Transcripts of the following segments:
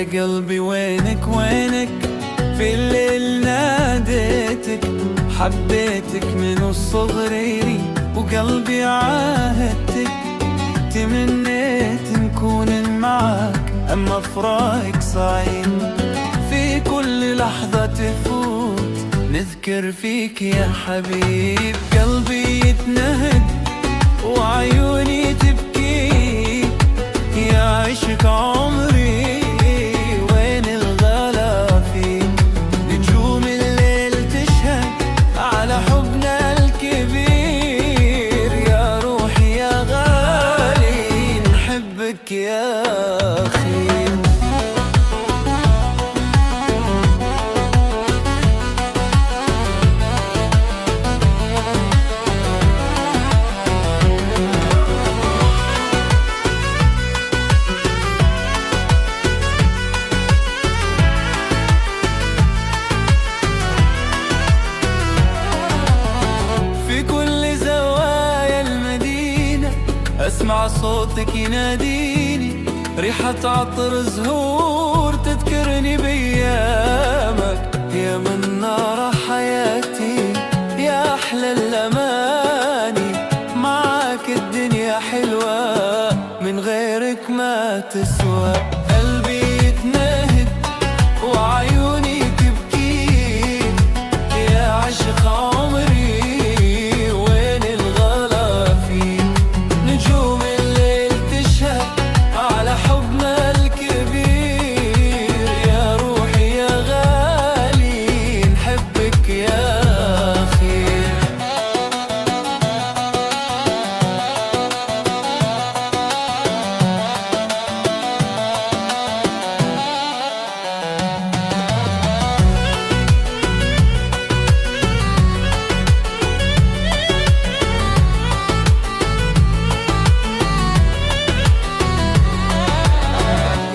قلبي وينك وينك، في الليل ناديتك، حبيتك من الصغريري وقلبي عاهدتك، تمنيت نكون معاك أما فراقك صعيب، في كل لحظة تفوت نذكر فيك يا حبيب. قلبي يتنهد وعيوني تبكي، يا عشق عمري وين الغلا فيك، نجوم الليل تشهد على حبنا الكبير، يا روحي يا غالي نحبك يا أخي. أسمع صوتك يناديني، ريحة عطر زهور تذكرني بأيامك، يا منارة حياتي يا أحلى الأماني، معاك الدنيا حلوة من غيرك ما تسوى. قلبي يتنهد وعيوني تبكي، يا عشق عمري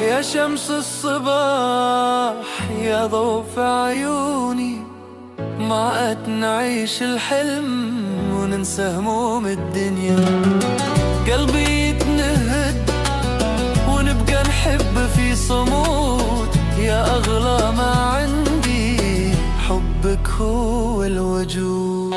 يا شمس الصباح يا ضوء في عيوني، معك نعيش الحلم وننسى هموم الدنيا، قلبي يتنهد ونبقى نحب في صمود، يا أغلى ما عندي حبك هو الوجود.